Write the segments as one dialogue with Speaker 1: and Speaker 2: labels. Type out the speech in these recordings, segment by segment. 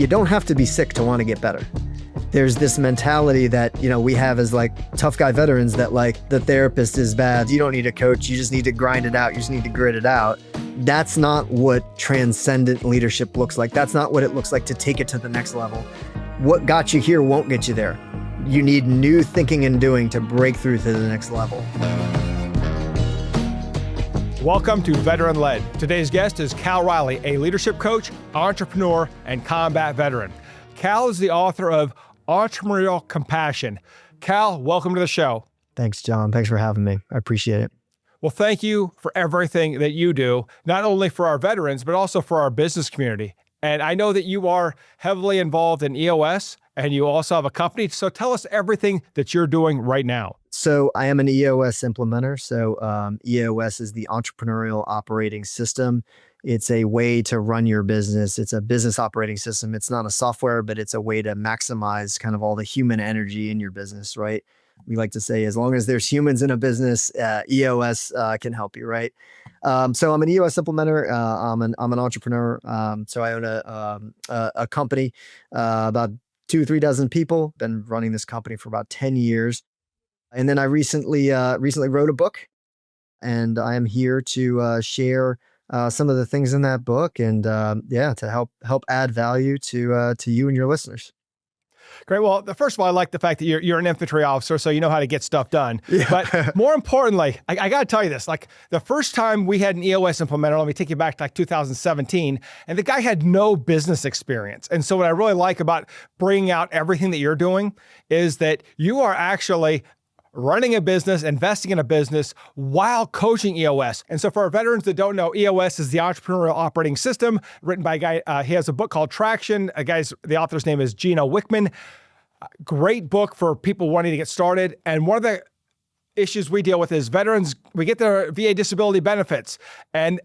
Speaker 1: you don't have to be sick to want to get better. There's this mentality that, we have as like tough guy veterans that like the therapist is bad. You don't need a coach. You just need to grind it out. You just need to grit it out. That's not what transcendent leadership looks like. That's not what it looks like to take it to the next level. What got you here won't get you there. You need new thinking and doing to break through to the next level.
Speaker 2: Welcome to Veteran Led. Today's guest is Cal Riley, a leadership coach, entrepreneur, and combat veteran. Cal is the author of Entrepreneurial Compassion. Cal, welcome to the show.
Speaker 1: Thanks, John. Thanks for having me. I appreciate it.
Speaker 2: Well, thank you for everything that you do, not only for our veterans, but also for our business community. And I know that you are heavily involved in EOS, and you also have a company. So tell us everything that you're doing right now.
Speaker 1: So I am an EOS implementer. So EOS is the Entrepreneurial Operating System. It's a way to run your business. It's a business operating system. It's not a software, but it's a way to maximize kind of all the human energy in your business, right? We like to say, as long as there's humans in a business, EOS can help you, right? So I'm an EOS implementer. I'm an entrepreneur. So I own a company, about 2-3 dozen people. Been running this company for about 10 years. And then I recently wrote a book, and I am here to share some of the things in that book, and to help add value to you and your listeners.
Speaker 2: Great. Well, first of all, I like the fact that you're an infantry officer, so you know how to get stuff done.
Speaker 1: Yeah.
Speaker 2: But more importantly, I got to tell you this, like the first time we had an EOS implementer, let me take you back to like 2017, and the guy had no business experience. And so what I really like about bringing out everything that you're doing is that you are actually running a business, investing in a business while coaching EOS. And so for our veterans that don't know, EOS is the Entrepreneurial Operating System, written by a guy, he has a book called Traction. The author's name is Gino Wickman. Great book for people wanting to get started. And one of the issues we deal with is veterans, we get their VA disability benefits, and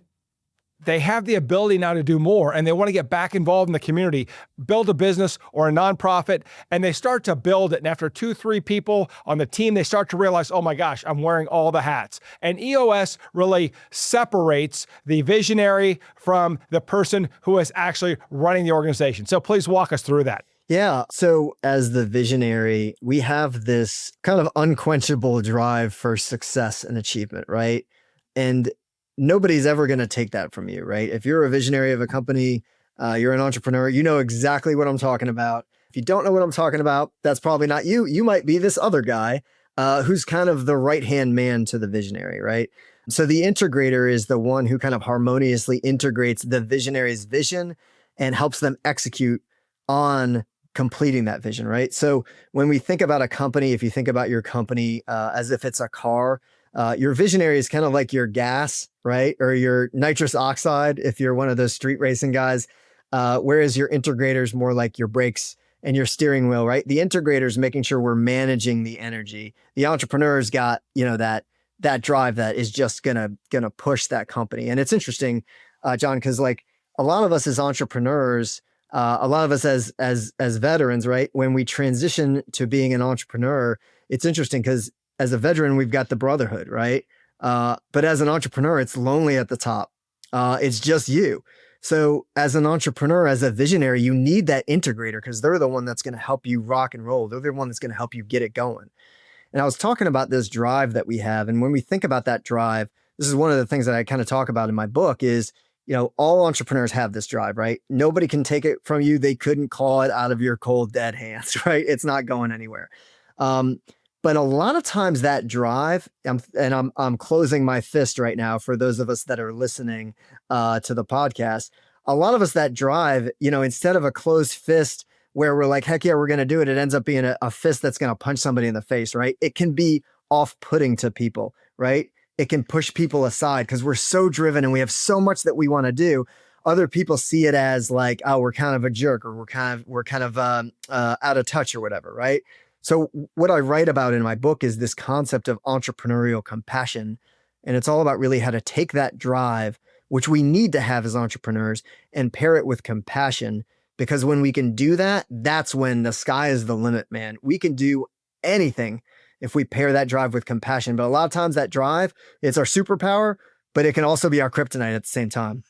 Speaker 2: they have the ability now to do more, and they want to get back involved in the community, build a business or a nonprofit, and they start to build it. And after 2-3 people on the team, they start to realize, oh my gosh, I'm wearing all the hats. And EOS really separates the visionary from the person who is actually running the organization. So please walk us through that.
Speaker 1: Yeah. So as the visionary, we have this kind of unquenchable drive for success and achievement, right? And nobody's ever going to take that from you, right? If you're a visionary of a company, you're an entrepreneur, you know exactly what I'm talking about. If you don't know what I'm talking about, that's probably not you. You might be this other guy who's kind of the right-hand man to the visionary, right? So the integrator is the one who kind of harmoniously integrates the visionary's vision and helps them execute on completing that vision, right? So when we think about a company, if you think about your company as if it's a car, your visionary is kind of like your gas, right? Or your nitrous oxide, if you're one of those street racing guys. Whereas your integrator is more like your brakes and your steering wheel, right? The integrator is making sure we're managing the energy. The entrepreneur's got, that drive that is just gonna push that company. And it's interesting, John, because like a lot of us as entrepreneurs, a lot of us as veterans, right? When we transition to being an entrepreneur, it's interesting because as a veteran, we've got the brotherhood, right? But as an entrepreneur, it's lonely at the top. It's just you. So as an entrepreneur, as a visionary, you need that integrator because they're the one that's going to help you rock and roll. They're the one that's going to help you get it going. And I was talking about this drive that we have. And when we think about that drive, this is one of the things that I kind of talk about in my book is, all entrepreneurs have this drive, right? Nobody can take it from you. They couldn't claw it out of your cold, dead hands, right? It's not going anywhere. But a lot of times that drive, I'm closing my fist right now for those of us that are listening to the podcast. A lot of us that drive, instead of a closed fist where we're like, heck yeah, we're going to do it. It ends up being a fist that's going to punch somebody in the face, right? It can be off-putting to people, right? It can push people aside because we're so driven and we have so much that we want to do. Other people see it as like, oh, we're kind of a jerk or we're kind of out of touch or whatever, right? So what I write about in my book is this concept of entrepreneurial compassion. And it's all about really how to take that drive, which we need to have as entrepreneurs, and pair it with compassion. Because when we can do that, that's when the sky is the limit, man. We can do anything if we pair that drive with compassion. But a lot of times that drive, it's our superpower, but it can also be our kryptonite at the same time.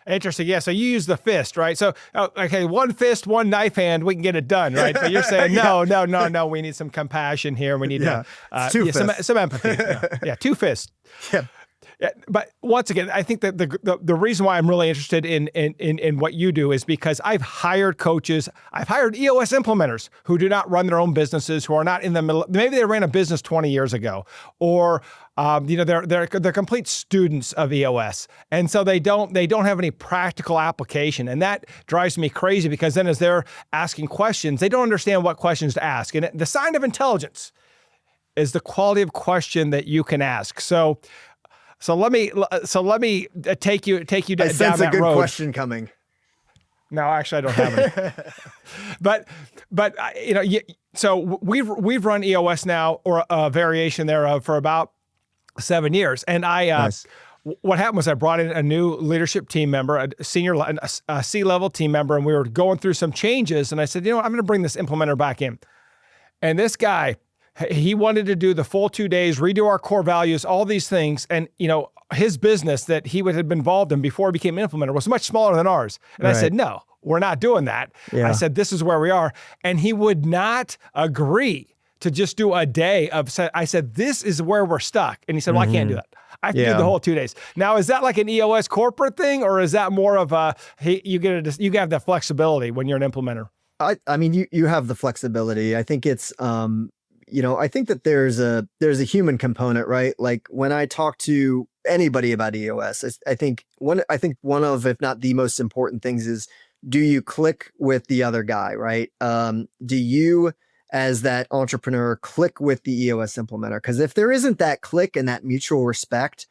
Speaker 2: Interesting. Yeah. So you use the fist, right? So, okay, one fist, one knife hand, we can get it done, right? But you're saying, no. We need some compassion here. We need some empathy. Yeah. Two fists.
Speaker 1: Yeah.
Speaker 2: Yeah, but once again, I think that the reason why I'm really interested in what you do is because I've hired coaches, I've hired EOS implementers who do not run their own businesses, who are not in the middle. Maybe they ran a business 20 years ago, or they're complete students of EOS, and so they don't have any practical application, and that drives me crazy because then as they're asking questions, they don't understand what questions to ask, and the sign of intelligence is the quality of question that you can ask. So let me take you down that road.
Speaker 1: I sense a good question coming.
Speaker 2: No, actually, I don't have it. but so we've run EOS now, or a variation thereof, for about 7 years. And
Speaker 1: Nice.
Speaker 2: What happened was I brought in a new leadership team member, a C-level team member, and we were going through some changes. And I said, I'm going to bring this implementer back in. And this guy, he wanted to do the full 2 days, redo our core values, all these things. And, his business that he had been involved in before he became an implementer was much smaller than ours. And I said, no, we're not doing that.
Speaker 1: Yeah.
Speaker 2: I said, this is where we are. And he would not agree to just do a day of, I said, this is where we're stuck. And he said, well, I can't do that. I have to do the whole 2 days. Now, is that like an EOS corporate thing, or is that more of you have the flexibility when you're an implementer?
Speaker 1: I mean, you have the flexibility. I think it's, I think that there's a human component, right? Like when I talk to anybody about EOS, I think one of, if not the most important things is, do you click with the other guy, right? Do you, as that entrepreneur, click with the EOS implementer? Because if there isn't that click and that mutual respect,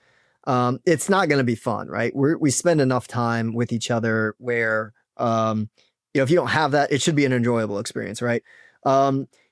Speaker 1: it's not going to be fun, right? We spend enough time with each other where, if you don't have that, it should be an enjoyable experience, right?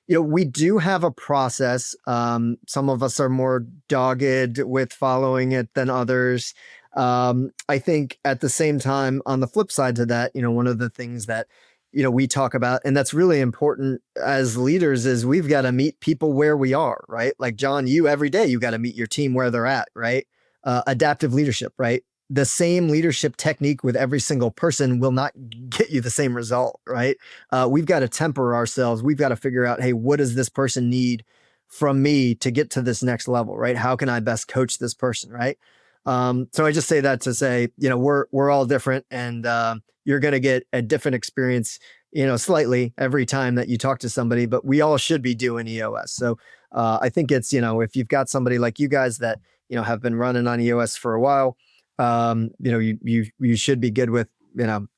Speaker 1: We do have a process. Some of us are more dogged with following it than others. I think at the same time, on the flip side to that, one of the things that, we talk about, and that's really important as leaders, is we've got to meet people where we are, right? Like John, every day, you got to meet your team where they're at, right? Adaptive leadership, right? The same leadership technique with every single person will not get you the same result, right? We've got to temper ourselves. We've got to figure out, hey, what does this person need from me to get to this next level, right? How can I best coach this person, right? So I just say that to say, we're all different, and you're going to get a different experience, slightly every time that you talk to somebody, but we all should be doing EOS. So I think it's, if you've got somebody like you guys that, have been running on EOS for a while, you should be good with,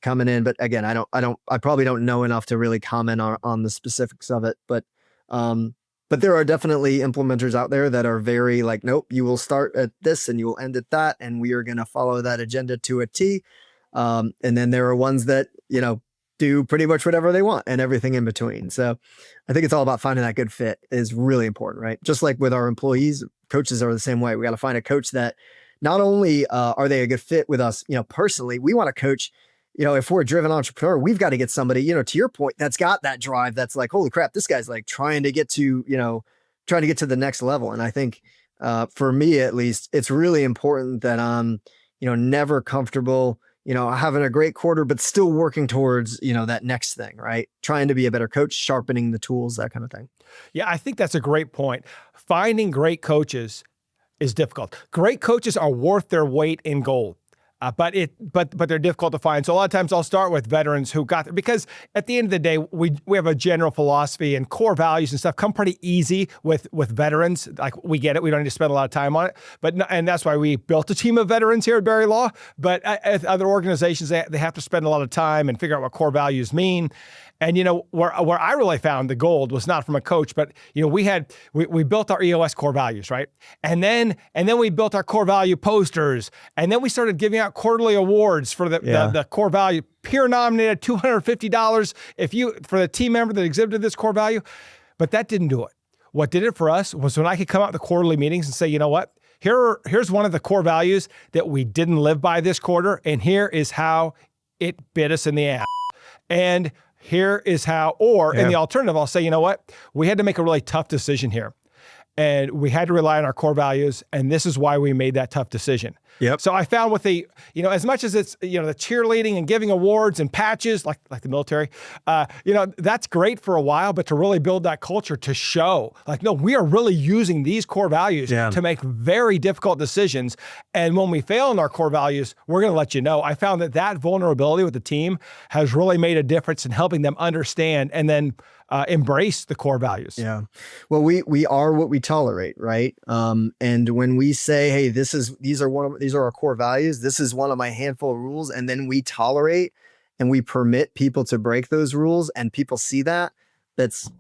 Speaker 1: coming in. But again, I probably don't know enough to really comment on the specifics of it, but there are definitely implementers out there that are very like, nope, you will start at this and you will end at that, and we are going to follow that agenda to a T. And then there are ones that, do pretty much whatever they want and everything in between. So I think it's all about finding that good fit is really important, right? Just like with our employees, coaches are the same way. We got to find a coach that not only are they a good fit with us, personally, we want to coach, if we're a driven entrepreneur, we've got to get somebody, to your point, that's got that drive. That's like, holy crap, this guy's like trying to get to the next level. And I think for me, at least, it's really important that I'm, never comfortable, having a great quarter, but still working towards, that next thing, right? Trying to be a better coach, sharpening the tools, that kind of thing.
Speaker 2: Yeah, I think that's a great point. Finding great coaches is difficult. Great coaches are worth their weight in gold. But they're difficult to find. So a lot of times I'll start with veterans who got there, because at the end of the day, we have a general philosophy, and core values and stuff come pretty easy with veterans. Like, we get it. We don't need to spend a lot of time on it. And that's why we built a team of veterans here at Barry Law. But at other organizations, they have to spend a lot of time and figure out what core values mean. And, where I really found the gold was not from a coach, but, we built our EOS core values, right? And then we built our core value posters, and then we started giving out quarterly awards for the core value, peer nominated $250 for the team member that exhibited this core value. But that didn't do it. What did it for us was when I could come out to the quarterly meetings and say, you know what? Here's one of the core values that we didn't live by this quarter, and here is how it bit us in the ass. And here is how, in the alternative, I'll say, you know what? We had to make a really tough decision here, and we had to rely on our core values, and this is why we made that tough decision.
Speaker 1: Yep.
Speaker 2: So I found with the, as much as it's, the cheerleading and giving awards and patches, like the military, that's great for a while, but to really build that culture to show like, no, we are really using these core values to make very difficult decisions. And when we fail in our core values, we're going to let you know. I found that vulnerability with the team has really made a difference in helping them understand and then embrace the core values.
Speaker 1: Yeah. Well, we are what we tolerate, right? And when we say, hey, these are our core values, this is one of my handful of rules, and then we tolerate and we permit people to break those rules, and people see that's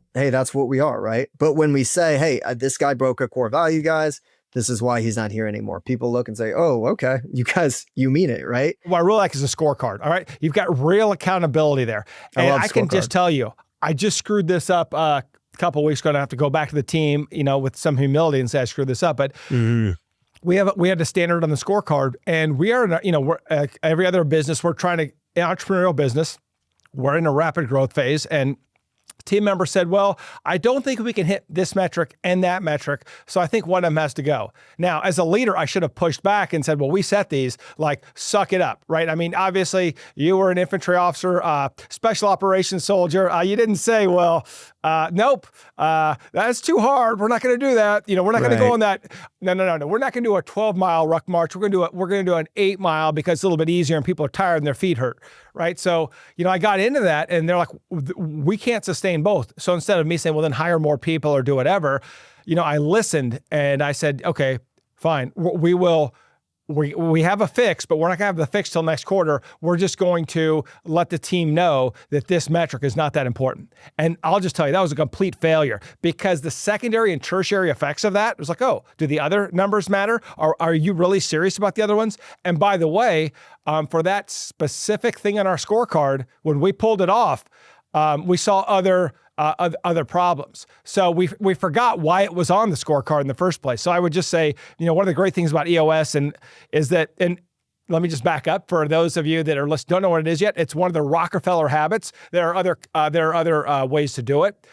Speaker 1: what we are, right? But when we say, hey, this guy broke a core value, guys, this is why he's not here anymore. People look and say, oh, okay, you guys, you mean it, right?
Speaker 2: What I really like is a scorecard. All right. You've got real accountability there. And I can just tell you, I just screwed this up a couple of weeks ago, and I have to go back to the team, with some humility and say I screwed this up. But we have a standard on the scorecard, and we are, we're every other business, we're trying to, entrepreneurial business, we're in a rapid growth phase, and team member said, well, I don't think we can hit this metric and that metric, so I think one of them has to go. Now, as a leader, I should have pushed back and said, well, we set these, like, suck it up, right? I mean, obviously, you were an infantry officer, special operations soldier. You didn't say, well, nope, that's too hard. We're not going to do that. We're not going to go on that. No. We're not going to do a 12-mile ruck march. We're going to do an 8-mile because it's a little bit easier and people are tired and their feet hurt, right? So, I got into that, and they're like, we can't sustain both. So instead of me saying, well, then hire more people or do whatever, I listened and I said, okay, fine. We have a fix, but we're not going to have the fix till next quarter. We're just going to let the team know that this metric is not that important. And I'll just tell you, that was a complete failure, because the secondary and tertiary effects of that was like, oh, do the other numbers matter? Are you really serious about the other ones? And by the way, for that specific thing on our scorecard, when we pulled it off, we saw other problems. So we forgot why it was on the scorecard in the first place. So I would just say, one of the great things about EOS is that, and let me just back up for those of you that are listening, don't know what it is yet. It's one of the Rockefeller habits. There are other ways to do it.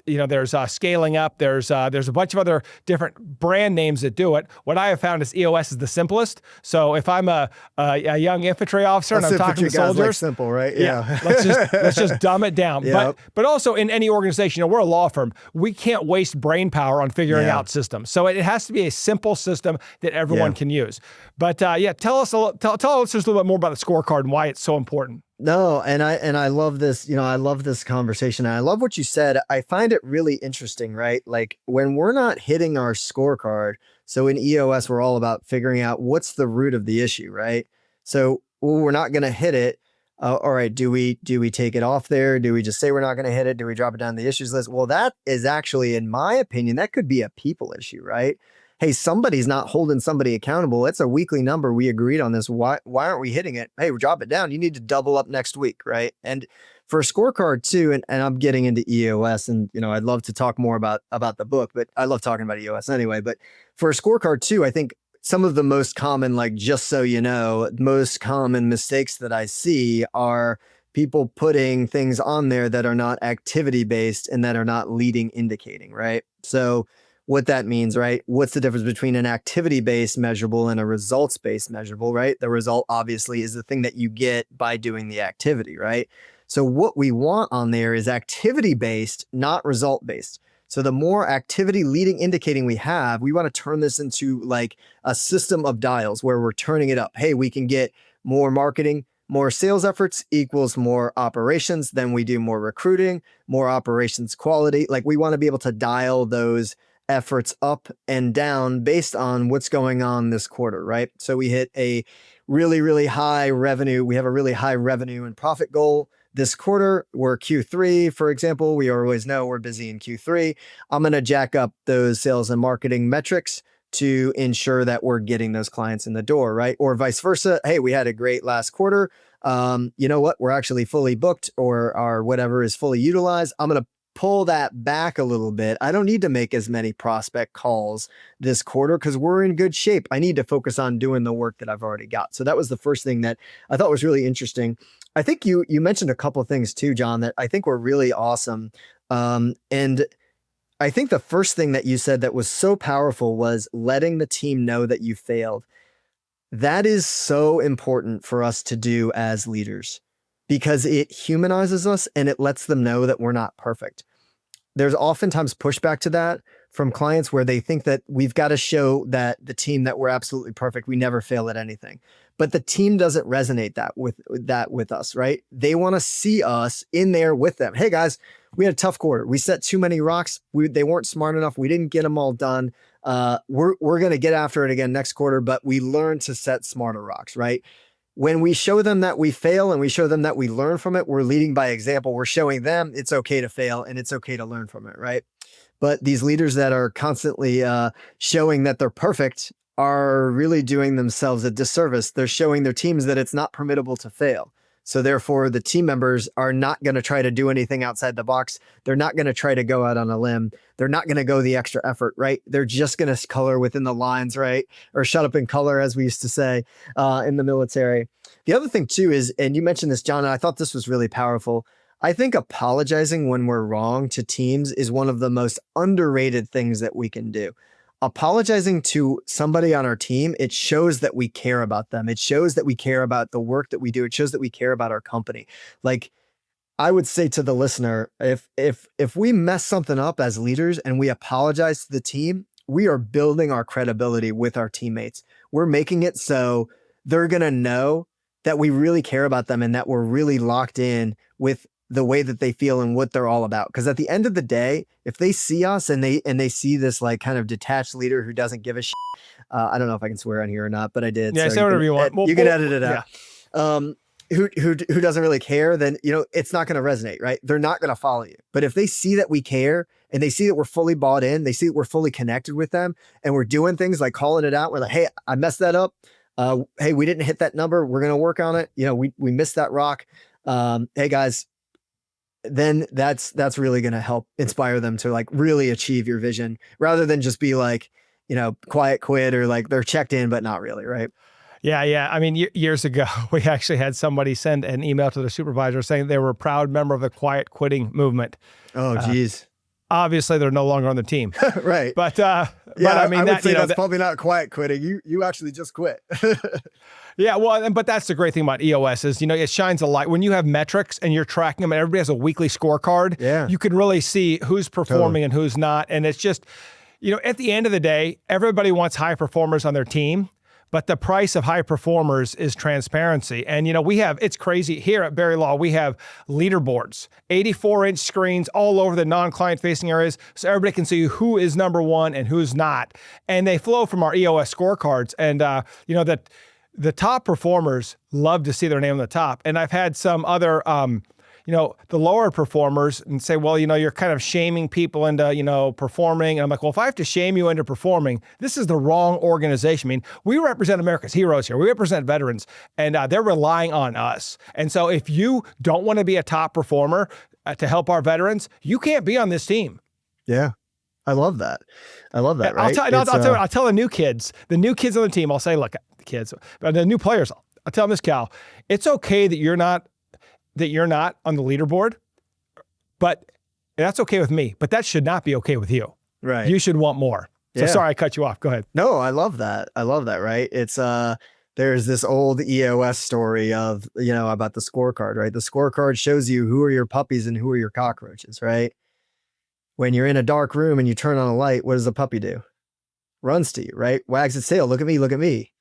Speaker 2: There's scaling up. There's a bunch of other different brand names that do it. What I have found is EOS is the simplest. So if I'm a young infantry officer and I'm talking to soldiers,
Speaker 1: like simple, right? Yeah.
Speaker 2: let's just dumb it down.
Speaker 1: Yep.
Speaker 2: But also in any organization, we're a law firm. We can't waste brain power on figuring out systems. So it has to be a simple system that everyone can use. But tell us tell our listeners a little bit more about the scorecard and why it's so important.
Speaker 1: No, and I love this, I love this conversation. And I love what you said. I find it really interesting, right? Like, when we're not hitting our scorecard, so in EOS, we're all about figuring out what's the root of the issue, right? So we're not going to hit it. All right, do we take it off there? Do we just say we're not going to hit it? Do we drop it down the issues list? Well, that is actually, in my opinion, that could be a people issue, right? Hey, somebody's not holding somebody accountable. It's a weekly number. We agreed on this. Why aren't we hitting it? Hey, we drop it down. You need to double up next week, right? And for a scorecard too, and I'm getting into EOS, and I'd love to talk more about the book, but I love talking about EOS anyway. But for a scorecard too, I think some of the most common, like, just so you know, most common mistakes that I see are people putting things on there that are not activity based and that are not leading indicating, right? So what that means, right? What's the difference between an activity-based measurable and a results-based measurable, right? The result obviously is the thing that you get by doing the activity, right? So what we want on there is activity-based, not result-based. So the more activity leading indicating we have, we want to turn this into like a system of dials where we're turning it up. Hey, we can get more marketing, more sales efforts equals more operations. Then we do more recruiting, more operations quality. Like, we want to be able to dial those efforts up and down based on what's going on this quarter, right? So we hit a really, really high revenue. We have a really high revenue and profit goal this quarter. We're Q3, for example. We always know we're busy in Q3. I'm going to jack up those sales and marketing metrics to ensure that we're getting those clients in the door, right? Or vice versa. Hey, we had a great last quarter. You know what? We're actually fully booked, or our whatever is fully utilized. I'm going to pull that back a little bit. I don't need to make as many prospect calls this quarter because we're in good shape. I need to focus on doing the work that I've already got. So that was the first thing that I thought was really interesting. I think you mentioned a couple of things too, John, that I think were really awesome. And I think the first thing that you said that was so powerful was letting the team know that you failed. That is so important for us to do as leaders because it humanizes us and it lets them know that we're not perfect. There's oftentimes pushback to that from clients where they think that we've got to show that the team that we're absolutely perfect. We never fail at anything. But the team doesn't resonate with us, right? They want to see us in there with them. Hey guys, we had a tough quarter. We set too many rocks. They weren't smart enough. We didn't get them all done. We're going to get after it again next quarter, but we learned to set smarter rocks, right? When we show them that we fail and we show them that we learn from it, we're leading by example. We're showing them it's okay to fail and it's okay to learn from it, right? But these leaders that are constantly showing that they're perfect are really doing themselves a disservice. They're showing their teams that it's not permittable to fail. So therefore, the team members are not going to try to do anything outside the box. They're not going to try to go out on a limb. They're not going to go the extra effort, right? They're just going to color within the lines, right? Or shut up and color, as we used to say in the military. The other thing too is, and you mentioned this, John, and I thought this was really powerful. I think apologizing when we're wrong to teams is one of the most underrated things that we can do. Apologizing to somebody on our team, it shows that we care about them. It shows that we care about the work that we do. It shows that we care about our company. Like I would say to the listener, if we mess something up as leaders and we apologize to the team, we are building our credibility with our teammates. We're making it so they're going to know that we really care about them and that we're really locked in with the way that they feel and what they're all about. Because at the end of the day, if they see us and they see this like kind of detached leader who doesn't give a shit, I don't know if I can swear on here or not, but I did.
Speaker 2: Yeah, so say whatever you want.
Speaker 1: You can edit it out.
Speaker 2: Yeah.
Speaker 1: Who doesn't really care, then it's not going to resonate, right? They're not going to follow you. But if they see that we care and they see that we're fully bought in, they see that we're fully connected with them, and we're doing things like calling it out. We're like, hey, I messed that up. Hey, we didn't hit that number. We're going to work on it. We missed that rock. Hey guys. Then that's really going to help inspire them to like really achieve your vision rather than just be like, quiet quit or like they're checked in, but not really. Right.
Speaker 2: Yeah. I mean, years ago, we actually had somebody send an email to their supervisor saying they were a proud member of the quiet quitting movement.
Speaker 1: Oh, geez.
Speaker 2: Obviously, they're no longer on the team.
Speaker 1: Right.
Speaker 2: But
Speaker 1: I mean, I would say that's probably not quiet quitting. You actually just quit.
Speaker 2: Yeah, well, but that's the great thing about EOS is, it shines a light. When you have metrics and you're tracking them and everybody has a weekly scorecard, you can really see who's performing and who's not. And it's just, at the end of the day, everybody wants high performers on their team, but the price of high performers is transparency. And, it's crazy. Here at Berry Law, we have leaderboards, 84-inch screens all over the non-client facing areas so everybody can see who is number one and who's not. And they flow from our EOS scorecards. And, that the top performers love to see their name on the top. And I've had some other, the lower performers and say, well, you're kind of shaming people into, performing. And I'm like, well, if I have to shame you into performing, this is the wrong organization. I mean, we represent America's heroes here. We represent veterans and they're relying on us. And so if you don't want to be a top performer to help our veterans, you can't be on this team.
Speaker 1: Yeah. I love that. Right?
Speaker 2: I'll tell the new kids on the team, I'll say, look, kids, but the new players, I'll tell them this, Cal, it's okay that you're not on the leaderboard, but that's okay with me, but that should not be okay with you.
Speaker 1: Right.
Speaker 2: You should want more. So sorry, I cut you off. Go ahead.
Speaker 1: No, I love that. Right. It's, there's this old EOS story of, about the scorecard, right? The scorecard shows you who are your puppies and who are your cockroaches, right? When you're in a dark room and you turn on a light, what does the puppy do? Runs to you, right? Wags its tail. Look at me. Look at me.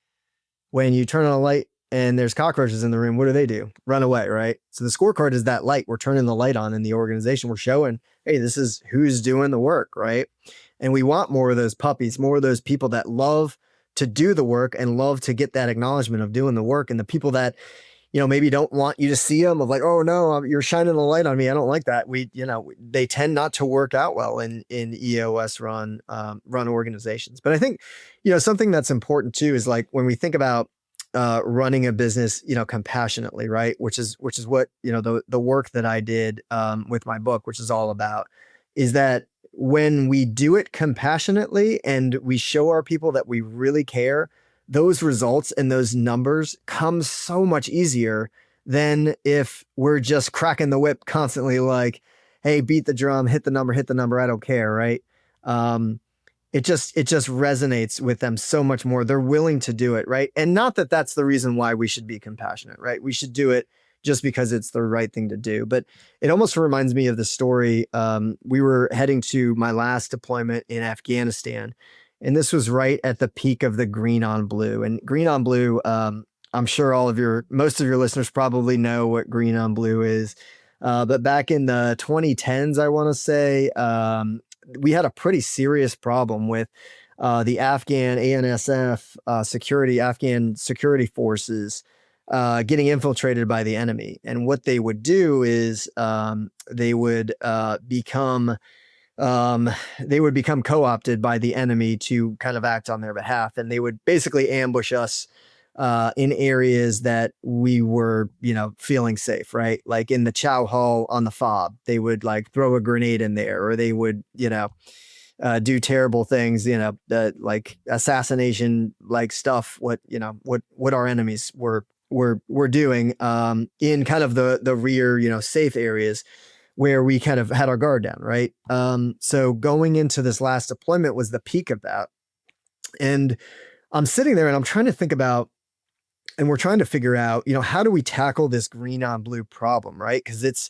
Speaker 1: When you turn on a light and there's cockroaches in the room, what do? Run away, right? So the scorecard is that light. We're turning the light on in the organization. We're showing, hey, this is who's doing the work, right? And we want more of those puppies, more of those people that love to do the work and love to get that acknowledgement of doing the work. And the people that, maybe don't want you to see them of like, oh no, you're shining the light on me. I don't like that. They tend not to work out well in EOS run organizations. But I think, something that's important too is like when we think about running a business, compassionately, right? Which is what, the work that I did with my book, which is all about, is that when we do it compassionately and we show our people that we really care, those results and those numbers come so much easier than if we're just cracking the whip constantly like, hey, beat the drum, hit the number, I don't care, right? it just resonates with them so much more. They're willing to do it, right? And not that that's the reason why we should be compassionate, right? We should do it just because it's the right thing to do. But it almost reminds me of the story. We were heading to my last deployment in Afghanistan, and this was right at the peak of the green on blue. And green on blue, I'm sure most of your listeners probably know what green on blue is. But back in the 2010s, I want to say, we had a pretty serious problem with the Afghan ANSF Afghan security forces getting infiltrated by the enemy. And what they would do is they would become co-opted by the enemy to kind of act on their behalf. And they would basically ambush us in areas that we were, feeling safe, right? Like in the chow hall on the fob, they would like throw a grenade in there, or they would, do terrible things, like assassination, like stuff, what our enemies were doing in kind of the rear, safe areas where we kind of had our guard down, right? So going into this last deployment was the peak of that. And I'm sitting there and I'm trying to think about, and we're trying to figure out, how do we tackle this green on blue problem, right? Because it's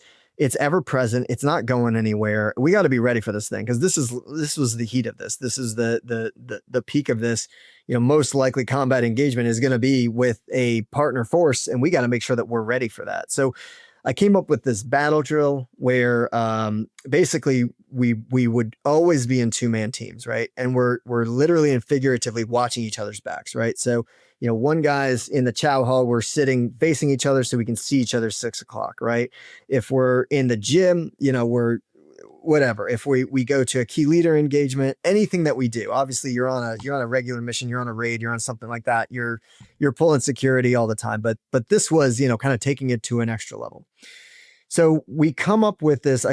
Speaker 1: ever present. It's not going anywhere. We got to be ready for this thing, because this was the heat of this. This is the peak of this. Most likely combat engagement is going to be with a partner force, and we got to make sure that we're ready for that. So I came up with this battle drill where basically we would always be in 2-man teams, right? And we're literally and figuratively watching each other's backs, right? So one guy's in the chow hall, we're sitting facing each other so we can see each other 6 o'clock, right? If we're in the gym, we're whatever. If we go to a key leader engagement, anything that we do, obviously you're on a regular mission, you're on a raid, you're on something like that, you're pulling security all the time. But this was, kind of taking it to an extra level. So I come up with this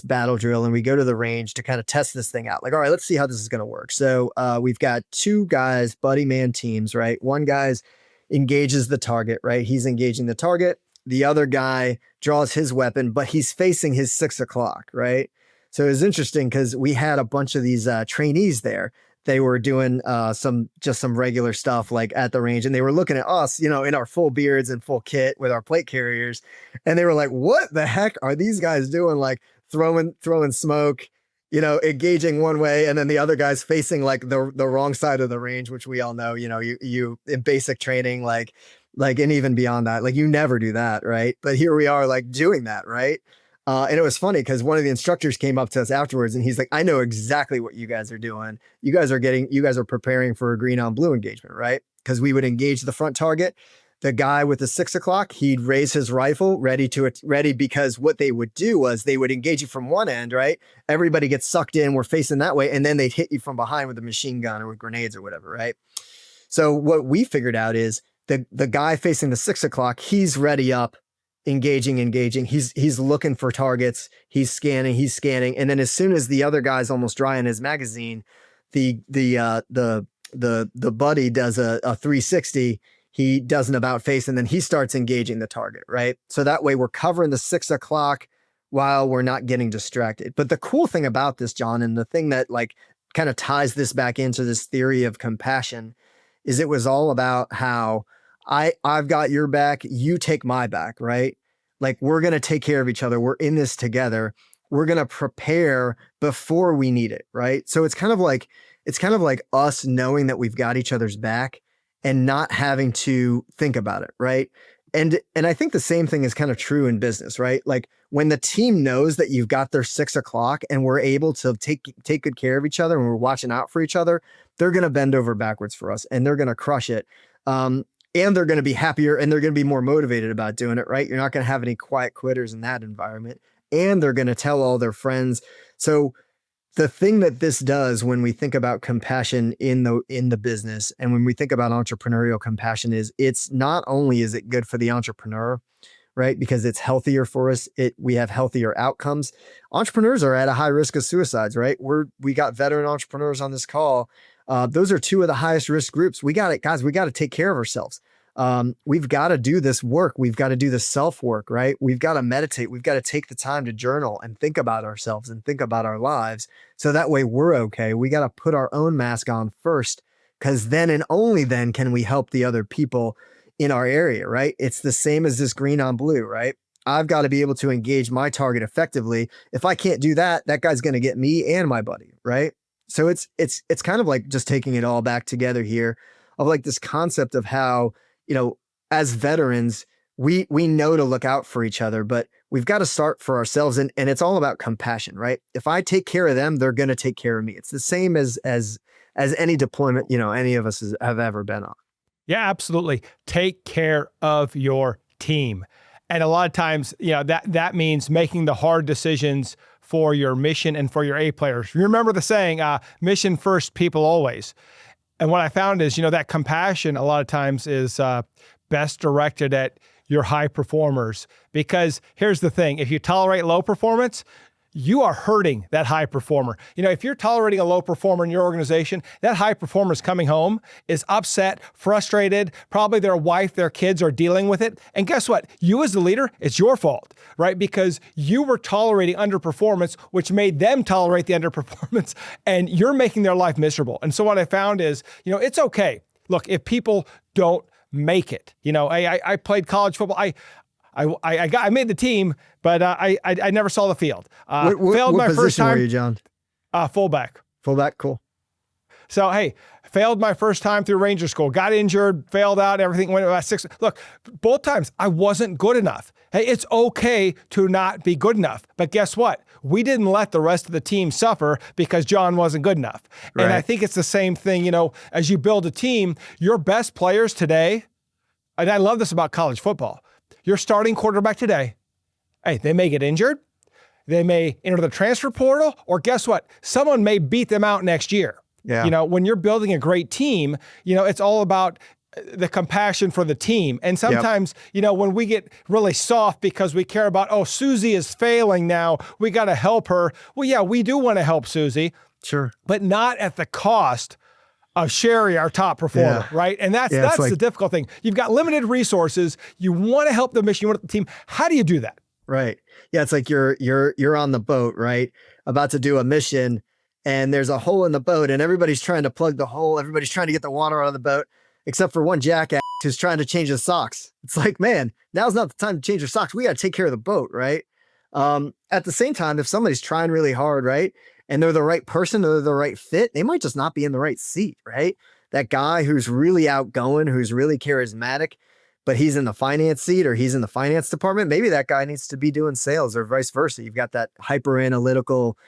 Speaker 1: battle drill, and we go to the range to kind of test this thing out. Like, all right, let's see how this is going to work. So we've got 2 guys, buddy man teams, right? One guy's engages the target, right? He's engaging the target. The other guy draws his weapon, but he's facing his 6 o'clock, right? So it was interesting because we had a bunch of these trainees there. They were doing some regular stuff like at the range, and they were looking at us, in our full beards and full kit with our plate carriers. And they were like, what the heck are these guys doing? Like throwing smoke, engaging one way, and then the other guy's facing like the wrong side of the range, which we all know, you in basic training, like, and even beyond that, like you never do that. Right. But here we are like doing that. Right. And it was funny because one of the instructors came up to us afterwards and he's like, I know exactly what you guys are doing. You guys are preparing for a green on blue engagement, right? Because we would engage the front target. The guy with the 6 o'clock, he'd raise his rifle ready because what they would do was they would engage you from one end, right? Everybody gets sucked in. We're facing that way. And then they'd hit you from behind with a machine gun or with grenades or whatever, right? So what we figured out is the guy facing the 6 o'clock, he's ready up, engaging. He's looking for targets. He's scanning. And then as soon as the other guy's almost dry in his magazine, the buddy does a 360. He does an about face, and then he starts engaging the target, right? So that way we're covering the 6 o'clock while we're not getting distracted. But the cool thing about this, John, and the thing that like kind of ties this back into this theory of compassion, is it was all about how I've got your back, you take my back, right? Like we're going to take care of each other. We're in this together. We're going to prepare before we need it, right? So it's kind of like us knowing that we've got each other's back and not having to think about it, right? And I think the same thing is kind of true in business, right? Like when the team knows that you've got their 6 o'clock and we're able to take good care of each other and we're watching out for each other, they're going to bend over backwards for us and they're going to crush it. And they're going to be happier and they're going to be more motivated about doing it, right? You're not going to have any quiet quitters in that environment. And they're going to tell all their friends. So the thing that this does when we think about compassion in the business and when we think about entrepreneurial compassion is it's not only is it good for the entrepreneur, right? Because it's healthier for us. We have healthier outcomes. Entrepreneurs are at a high risk of suicides, right? We got veteran entrepreneurs on this call. Those are 2 of the highest risk groups. We got it, guys. We got to take care of ourselves. We've got to do this work. We've got to do the self work, right? We've got to meditate. We've got to take the time to journal and think about ourselves and think about our lives. So that way we're okay. We got to put our own mask on first, because then and only then can we help the other people in our area, right? It's the same as this green on blue, right? I've got to be able to engage my target effectively. If I can't do that, that guy's going to get me and my buddy, right? So it's kind of like just taking it all back together here of like this concept of how, as veterans, we know to look out for each other, but we've got to start for ourselves. And it's all about compassion, right? If I take care of them, they're going to take care of me. It's the same as any deployment, any of us have ever been on.
Speaker 2: Yeah, absolutely. Take care of your team. And a lot of times, that means making the hard decisions for your mission and for your A players. Remember the saying, mission first, people always. And what I found is, that compassion a lot of times is best directed at your high performers. Because here's the thing, if you tolerate low performance, you are hurting that high performer. If you're tolerating a low performer in your organization, that high performer is coming home, is upset, frustrated, probably their wife, their kids are dealing with it. And guess what? You as the leader, it's your fault, right? Because you were tolerating underperformance, which made them tolerate the underperformance, and you're making their life miserable. And so what I found is, it's okay. Look, if people don't make it, I played college football. I made the team, but I never saw the field.
Speaker 1: Failed my first time. Were you, John?
Speaker 2: Fullback.
Speaker 1: Fullback, cool.
Speaker 2: So, hey, failed my first time through Ranger School, got injured, failed out, everything went about 6. Look, both times I wasn't good enough. Hey, it's okay to not be good enough. But guess what? We didn't let the rest of the team suffer because John wasn't good enough. Right. And I think it's the same thing, as you build a team, your best players today, and I love this about college football, your starting quarterback today, hey, they may get injured, they may enter the transfer portal, or guess what? Someone may beat them out next year.
Speaker 1: Yeah.
Speaker 2: When you're building a great team, it's all about the compassion for the team. And sometimes, when we get really soft because we care about, oh, Susie is failing now, we got to help her. Well, yeah, we do want to help Susie.
Speaker 1: Sure.
Speaker 2: But not at the cost of Sherry, our top performer, right? And that's the difficult thing. You've got limited resources. You want to help the mission, you want to help the team. How do you do that?
Speaker 1: Right. Yeah, it's like you're on the boat, right? About to do a mission, and there's a hole in the boat, and everybody's trying to plug the hole. Everybody's trying to get the water out of the boat, except for one jackass who's trying to change his socks. It's like, man, now's not the time to change your socks. We got to take care of the boat, right? At the same time, if somebody's trying really hard, right, and they're the right person, or they're the right fit, they might just not be in the right seat, right? That guy who's really outgoing, who's really charismatic, but he's in the finance seat or he's in the finance department, maybe that guy needs to be doing sales, or vice versa. You've got that hyper analytical,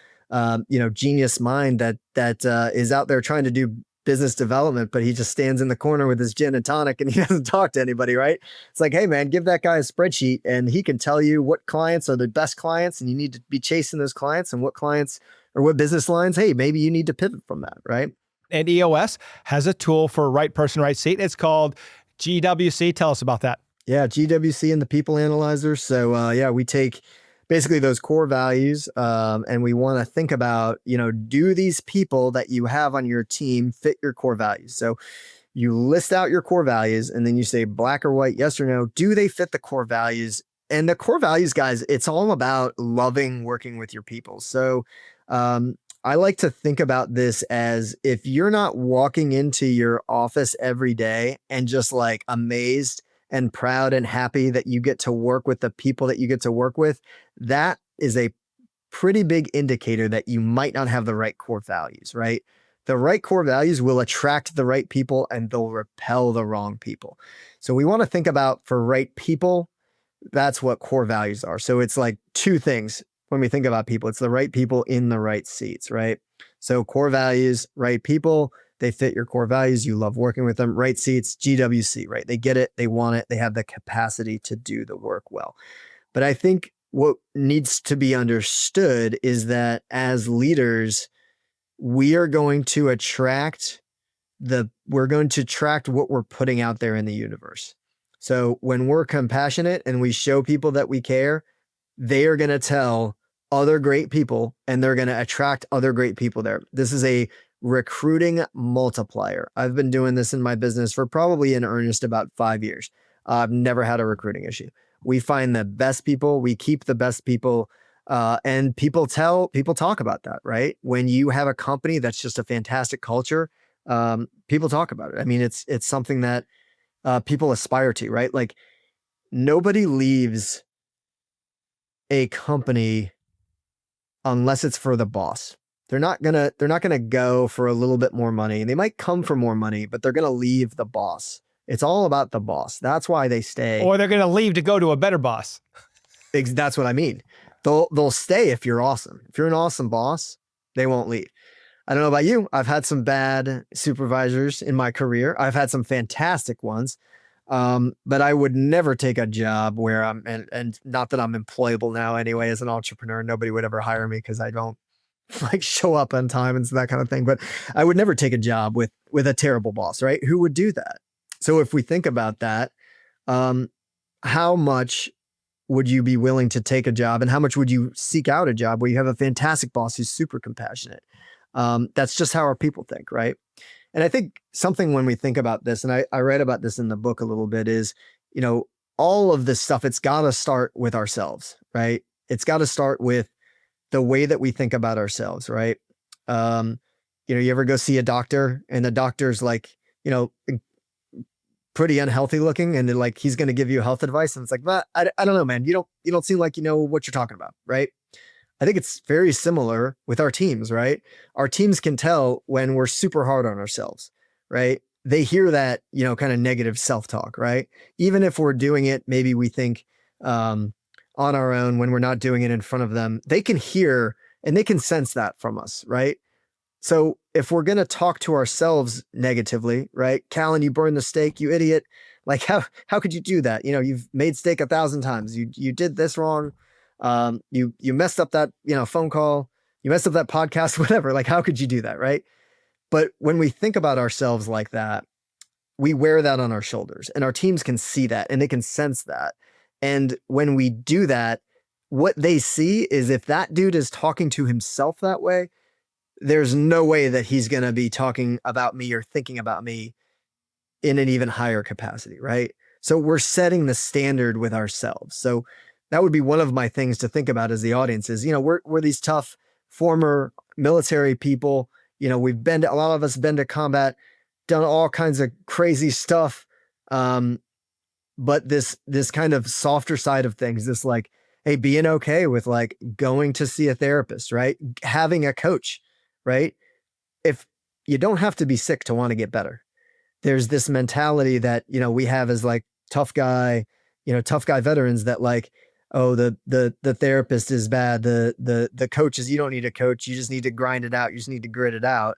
Speaker 1: genius mind that is out there trying to do business development, but he just stands in the corner with his gin and tonic and he doesn't talk to anybody, right? It's like, hey man, give that guy a spreadsheet and he can tell you what clients are the best clients, and you need to be chasing those clients, and what clients or what business lines, hey, maybe you need to pivot from that, right?
Speaker 2: And EOS has a tool for right person, right seat. It's called GWC. Tell us about that.
Speaker 1: Yeah, GWC and the People Analyzer. So we take basically those core values, and we want to think about, do these people that you have on your team fit your core values? So you list out your core values, and then you say black or white, yes or no. Do they fit the core values? And the core values, guys, it's all about loving working with your people. So I like to think about this as, if you're not walking into your office every day and just like amazed and proud and happy that you get to work with the people that you get to work with, that is a pretty big indicator that you might not have the right core values, right? The right core values will attract the right people and they'll repel the wrong people. So we want to think about, for right people, that's what core values are. So it's like two things. When we think about people, it's the right people in the right seats, right? So core values, right people, they fit your core values. You love working with them. Right seats, GWC, right? They get it. They want it. They have the capacity to do the work well. But I think what needs to be understood is that as leaders, we are going to attract what we're putting out there in the universe. So when we're compassionate and we show people that we care, they are going to tell other great people, and they're going to attract other great people there. This is a recruiting multiplier. I've been doing this in my business for probably in earnest about 5 years. I've never had a recruiting issue. We find the best people, we keep the best people, and people talk about that, right? When you have a company that's just a fantastic culture, people talk about it. I mean, it's something that people aspire to, right? Like nobody leaves a company unless it's for the boss. They're not gonna go for a little bit more money. They might come for more money, but they're gonna leave the boss. It's all about the boss. That's why they stay.
Speaker 2: Or they're going to leave to go to a better boss.
Speaker 1: That's what I mean. They'll stay if you're awesome. If you're an awesome boss, they won't leave. I don't know about you. I've had some bad supervisors in my career. I've had some fantastic ones. But I would never take a job where and not that I'm employable now anyway, as an entrepreneur. Nobody would ever hire me because I don't like show up on time and that kind of thing. But I would never take a job with a terrible boss, right? Who would do that? So if we think about that, how much would you be willing to take a job, and how much would you seek out a job where you have a fantastic boss who's super compassionate? That's just how our people think, right? And I think something when we think about this, and I read about this in the book a little bit, is, all of this stuff, it's got to start with ourselves, right? It's got to start with the way that we think about ourselves, right? You ever go see a doctor and the doctor's like, pretty unhealthy looking, and like he's going to give you health advice, and it's like, but I don't know, man. You don't seem like you know what you're talking about, right? I think it's very similar with our teams, right? Our teams can tell when we're super hard on ourselves, right? They hear that, kind of negative self-talk, right? Even if we're doing it, maybe we think on our own when we're not doing it in front of them, they can hear and they can sense that from us, right? So if we're going to talk to ourselves negatively, right? Callan, you burned the steak, you idiot. Like how could you do that? You've made steak 1,000 times. You did this wrong. You messed up that, phone call, you messed up that podcast, whatever. Like, how could you do that? Right. But when we think about ourselves like that, we wear that on our shoulders, and our teams can see that and they can sense that. And when we do that, what they see is if that dude is talking to himself that way, there's no way that he's going to be talking about me or thinking about me in an even higher capacity. Right. So we're setting the standard with ourselves. So that would be one of my things to think about as the audience is, we're these tough former military people. A lot of us been to combat, done all kinds of crazy stuff. But this kind of softer side of things, this like, hey, being okay with like going to see a therapist, right? Having a coach, right? If you don't have to be sick to want to get better. There's this mentality that, we have as like tough guy veterans that like, oh, the therapist is bad. The coach is, you don't need a coach. You just need to grind it out. You just need to grit it out.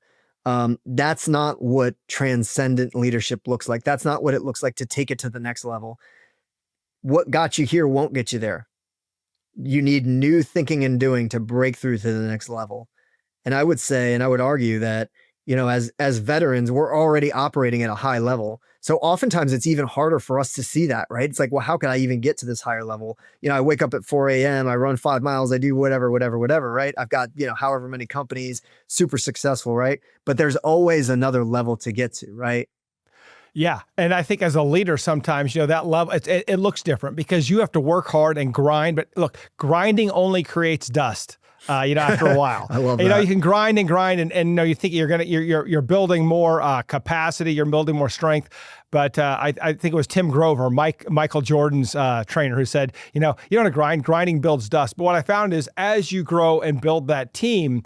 Speaker 1: That's not what transcendent leadership looks like. That's not what it looks like to take it to the next level. What got you here won't get you there. You need new thinking and doing to break through to the next level. And I would say, and I would argue that, as veterans, we're already operating at a high level. So oftentimes it's even harder for us to see that, right? It's like, well, how can I even get to this higher level? I wake up at 4 a.m., I run 5 miles, I do whatever, right? I've got, however many companies, super successful, right? But there's always another level to get to, right?
Speaker 2: Yeah. And I think as a leader, sometimes, that level, it looks different because you have to work hard and grind. But look, grinding only creates dust. After a while,
Speaker 1: I love that.
Speaker 2: You can grind and you think you're building more capacity, you're building more strength. But I think it was Tim Grover, Michael Jordan's trainer, who said, you don't have to grind. Grinding builds dust. But what I found is as you grow and build that team,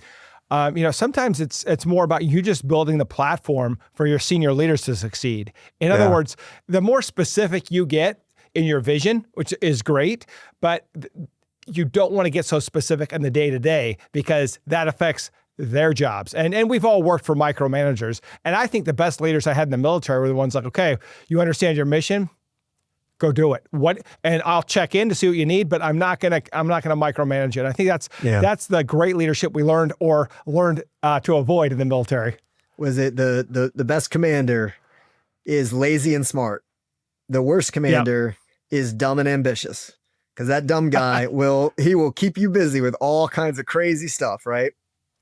Speaker 2: sometimes it's more about you just building the platform for your senior leaders to succeed. In other words, the more specific you get in your vision, which is great, but you don't want to get so specific in the day-to-day because that affects their jobs. And we've all worked for micromanagers. And I think the best leaders I had in the military were the ones like, okay, you understand your mission? Go do it. And I'll check in to see what you need, but I'm not gonna micromanage it. I think that's the great leadership we learned to avoid in the military.
Speaker 1: Was it the best commander is lazy and smart. The worst commander is dumb and ambitious. Because that dumb guy will keep you busy with all kinds of crazy stuff, right?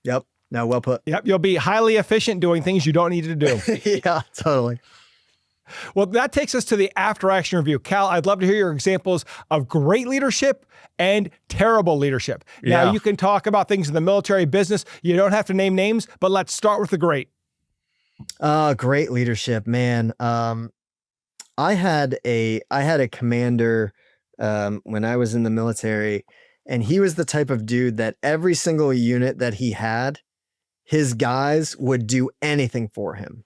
Speaker 1: Yep. No, well put.
Speaker 2: Yep. You'll be highly efficient doing things you don't need to do.
Speaker 1: Yeah, totally.
Speaker 2: Well, that takes us to the after action review. Cal, I'd love to hear your examples of great leadership and terrible leadership. Now,
Speaker 1: Yeah.
Speaker 2: you can talk about things in the military business. You don't have to name names, but let's start with the great.
Speaker 1: Great leadership, man. I had a commander when I was in the military, and he was the type of dude that every single unit that he had, his guys would do anything for him.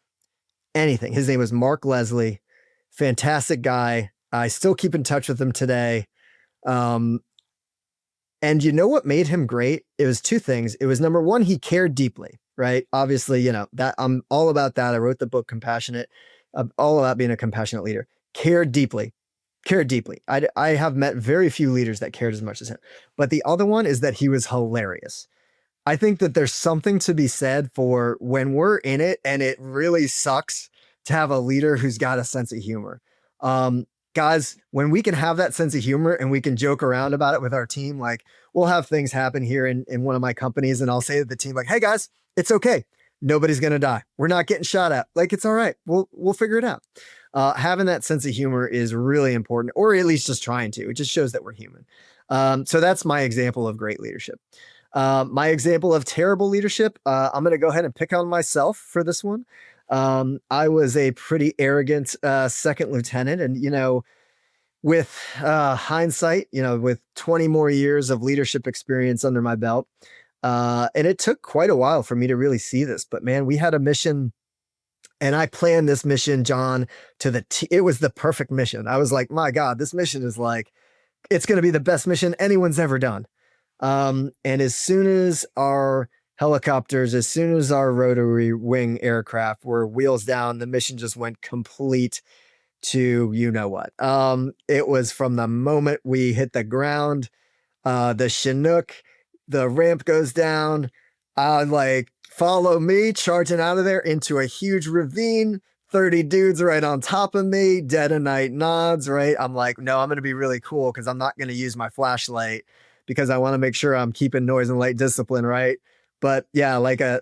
Speaker 1: Anything. His name was Mark Leslie. Fantastic guy. I still keep in touch with him today. And you know what made him great? It was two things. It was number one, he cared deeply, right? Obviously, that I'm all about that. I wrote the book Compassionate. I'm all about being a compassionate leader. Cared deeply. Cared deeply. I have met very few leaders that cared as much as him. But the other one is that he was hilarious. I think that there's something to be said for when we're in it and it really sucks to have a leader who's got a sense of humor. Guys, when we can have that sense of humor and we can joke around about it with our team, like we'll have things happen here in one of my companies and I'll say to the team, like, hey guys, it's okay. Nobody's going to die. We're not getting shot at. Like, it's all right. We'll figure it out. Having that sense of humor is really important, or at least just trying to. It just shows that we're human. So that's my example of great leadership. My example of terrible leadership, I'm going to go ahead and pick on myself for this one. I was a pretty arrogant second lieutenant, and with hindsight, with 20 more years of leadership experience under my belt, and it took quite a while for me to really see this. But man, we had a mission, and I planned this mission, John, to it was the perfect mission. I was like, my God, this mission is like, it's going to be the best mission anyone's ever done. And as soon as our helicopters, as soon as our rotary wing aircraft were wheels down, the mission just went complete to you know what. It was from the moment we hit the ground, the Chinook, the ramp goes down. Like, follow me, charging out of there into a huge ravine. 30 dudes right on top of me, dead of night nods, right? I'm like, no, I'm going to be really cool because I'm not going to use my flashlight because I want to make sure I'm keeping noise and light discipline, right? But yeah, like a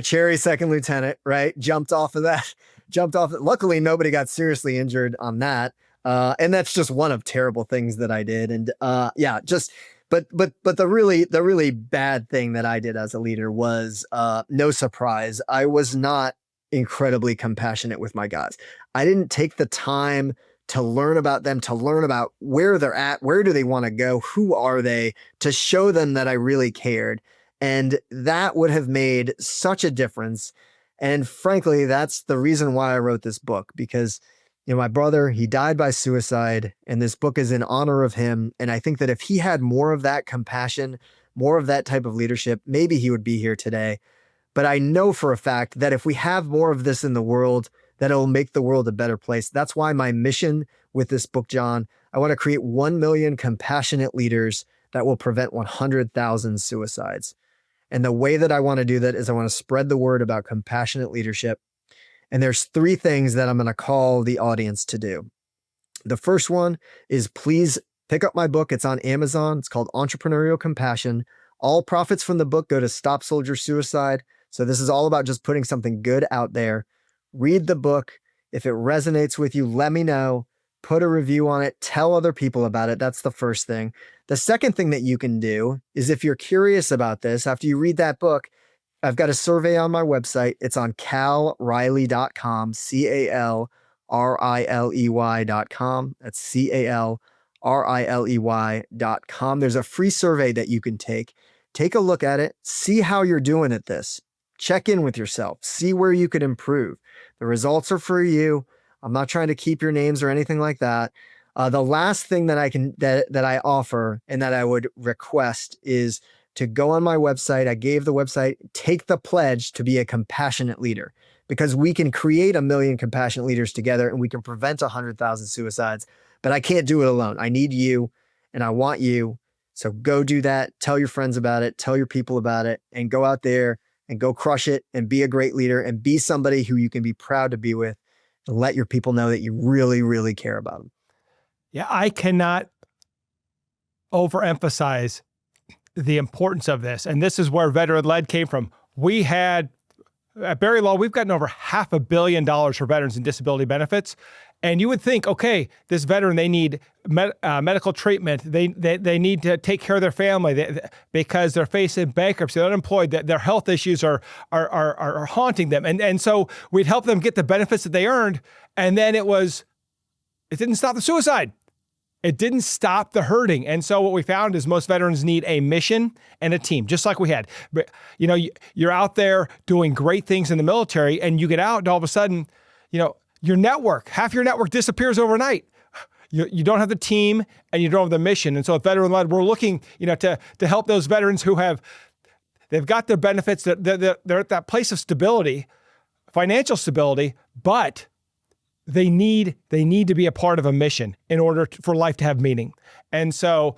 Speaker 1: cherry second lieutenant, right? Jumped off. Luckily, nobody got seriously injured on that. And that's just one of terrible things that I did. And but the really bad thing that I did as a leader was no surprise. I was not incredibly compassionate with my guys. I didn't take the time to learn about them, to learn about where they're at, where do they want to go, who are they, to show them that I really cared. And that would have made such a difference. And frankly, that's the reason why I wrote this book, because my brother, he died by suicide, and this book is in honor of him. And I think that if he had more of that compassion, more of that type of leadership, maybe he would be here today. But I know for a fact that if we have more of this in the world, that it'll make the world a better place. That's why my mission with this book, John, I want to create 1 million compassionate leaders that will prevent 100,000 suicides. And the way that I want to do that is I want to spread the word about compassionate leadership. And there's 3 things that I'm going to call the audience to do. The first one is, please pick up my book. It's on Amazon. It's called Entrepreneurial Compassion. All profits from the book go to Stop Soldier Suicide. So this is all about just putting something good out there. Read the book. If it resonates with you, let me know. Put a review on it. Tell other people about it. That's the first thing. The second thing that you can do is, if you're curious about this, after you read that book, I've got a survey on my website. It's on calriley.com, CALRILEY.com. That's CALRILEY.com. There's a free survey that you can take. Take a look at it. See how you're doing at this. Check in with yourself. See where you could improve. The results are for you. I'm not trying to keep your names or anything like that. The last thing that I offer and that I would request is to go on my website. I gave the website, take the pledge to be a compassionate leader, because we can create 1 million compassionate leaders together and we can prevent 100,000 suicides. But I can't do it alone. I need you and I want you. So go do that. Tell your friends about it. Tell your people about it, and go out there and go crush it and be a great leader and be somebody who you can be proud to be with, and let your people know that you really, really care about them.
Speaker 2: Yeah, I cannot overemphasize the importance of this. And this is where veteran-led came from. we had, at Barry Law, we've gotten over $500 million for veterans in disability benefits. And you would think, okay, this veteran, they need medical treatment. They need to take care of their family because they're facing bankruptcy, they're unemployed, their health issues are haunting them. And so we'd help them get the benefits that they earned. And then it didn't stop the suicide. It didn't stop the hurting. And so what we found is most veterans need a mission and a team, just like we had. But, you're out there doing great things in the military and you get out and all of a sudden, your network, half your network disappears overnight. You don't have the team and you don't have the mission. And so at Veteran Led, we're looking, to help those veterans who they've got their benefits, they're at that place of stability, financial stability, but they need to be a part of a mission in order for life to have meaning. And so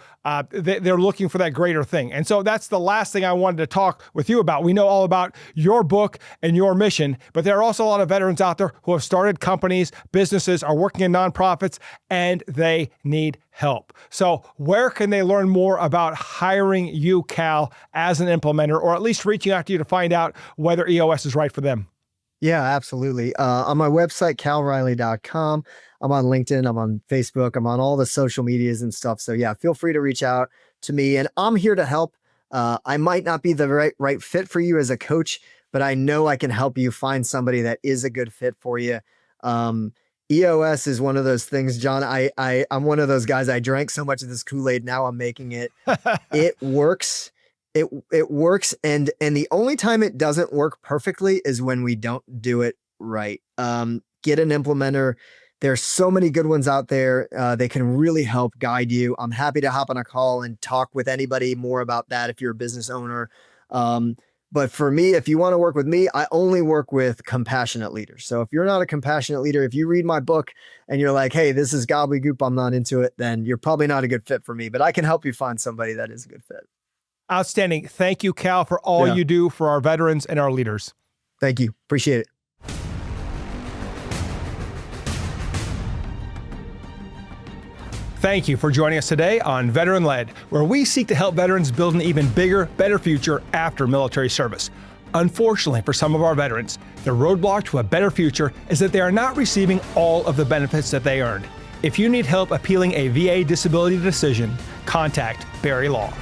Speaker 2: they're looking for that greater thing. And so that's the last thing I wanted to talk with you about. We know all about your book and your mission, but there are also a lot of veterans out there who have started companies, businesses, are working in nonprofits, and they need help. So where can they learn more about hiring you, Cal, as an implementer, or at least reaching out to you to find out whether EOS is right for them?
Speaker 1: Yeah, absolutely. On my website, calriley.com. I'm on LinkedIn. I'm on Facebook. I'm on all the social medias and stuff. So yeah, feel free to reach out to me and I'm here to help. I might not be the right fit for you as a coach, but I know I can help you find somebody that is a good fit for you. EOS is one of those things, John. I'm one of those guys. I drank so much of this Kool-Aid. Now I'm making it. It works. It works. And the only time it doesn't work perfectly is when we don't do it right. Get an implementer. There's so many good ones out there. They can really help guide you. I'm happy to hop on a call and talk with anybody more about that if you're a business owner. But for me, if you want to work with me, I only work with compassionate leaders. So if you're not a compassionate leader, if you read my book and you're like, hey, this is gobbledygook, I'm not into it, then you're probably not a good fit for me. But I can help you find somebody that is a good fit.
Speaker 2: Outstanding. Thank you, Cal, for all you do for our veterans and our leaders.
Speaker 1: Thank you. Appreciate it.
Speaker 2: Thank you for joining us today on Veteran Led, where we seek to help veterans build an even bigger, better future after military service. Unfortunately, for some of our veterans, the roadblock to a better future is that they are not receiving all of the benefits that they earned. If you need help appealing a VA disability decision, contact Barry Law.